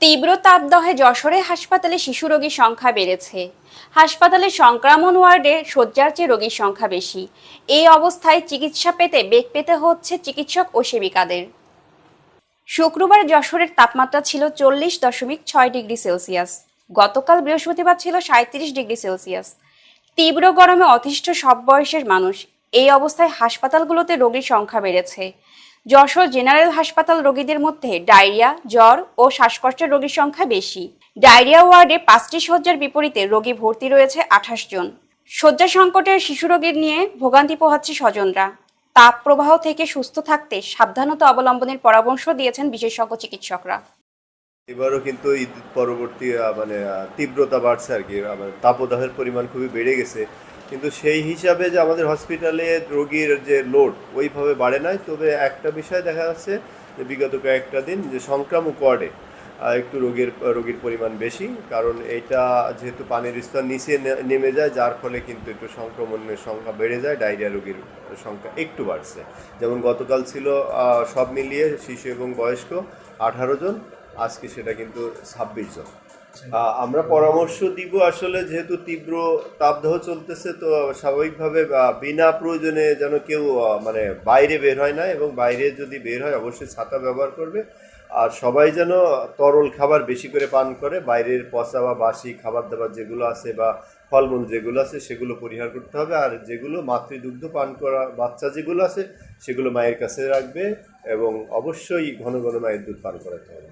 তীব্র তাপদাহে যশোরে হাসপাতালে শিশু রোগীর সংখ্যা বেড়েছে। হাসপাতালের সংক্রমণ ওয়ার্ডে শয্যার চেয়ে রোগীর সংখ্যা বেশি। এই অবস্থায় চিকিৎসা পেতে বেগ পেতে হচ্ছে চিকিৎসক ও সেবিকাদের। শুক্রবার যশোরের তাপমাত্রা ছিল 40.6 ডিগ্রি সেলসিয়াস। গতকাল বৃহস্পতিবার ছিল 37 ডিগ্রি সেলসিয়াস। তীব্র গরমে অতিষ্ঠ সব বয়সের মানুষ। এই অবস্থায় হাসপাতালগুলোতে রোগীর সংখ্যা বেড়েছে। যশোর জেনারেল হাসপাতাল রোগীদের মধ্যে ডায়রিয়া, জ্বর ও শ্বাসকষ্টের রোগীর সংখ্যা বেশি। ডায়রিয়া ওয়ার্ডে 5টি শয্যার বিপরীতে রোগী ভর্তি রয়েছে 28 জন। শয্যা সংকটের শিশু রোগীর নিয়ে ভোগান্তি পোহাচ্ছে স্বজনরা। তাপ প্রবাহ থেকে সুস্থ থাকতে সাবধানতা অবলম্বনের পরামর্শ দিয়েছেন বিশেষজ্ঞ চিকিৎসকরা। এবারও কিন্তু ঈদ পরবর্তী তীব্রতা বাড়ছে আর কি, তাপদাহের পরিমাণ খুবই বেড়ে গেছে। কিন্তু সেই হিসাবে যে আমাদের হসপিটালে রোগীর যে লোড ওইভাবে বাড়ে নাই। তবে একটা বিষয় দেখা যাচ্ছে যে বিগত কয়েকটা দিন যে সংক্রামক ওয়ার্ডে একটু রোগীর পরিমাণ বেশি, কারণ এইটা যেহেতু পানির স্তর নিচে নেমে যায়, যার ফলে কিন্তু একটু সংক্রমণের সংখ্যা বেড়ে যায়, ডায়রিয়া রোগীর সংখ্যা একটু বাড়ছে। যেমন গতকাল ছিল সব মিলিয়ে শিশু এবং বয়স্ক 18 জন, আজকে সেটা কিন্তু 26 জন। আমরা পরামর্শ দিব আসলে, যেহেতু তীব্র তাপদাহ চলতেছে, তো স্বাভাবিকভাবে বিনা প্রয়োজনে যেন কেউ মানে বাইরে বের হয় না, এবং বাইরে যদি বের হয় অবশ্যই ছাতা ব্যবহার করবে। আর সবাই যেন তরল খাবার বেশি করে পান করে, বাইরের পচা বা বাসি খাবার দাবার যেগুলো আছে বা ফলমূল যেগুলো আছে সেগুলো পরিহার করতে হবে। আর যেগুলো মাতৃদুগ্ধ পান করা বাচ্চা যেগুলো আছে সেগুলো মায়ের কাছে রাখবে, এবং অবশ্যই ঘন ঘন মায়ের দুধ পান করাতে হবে।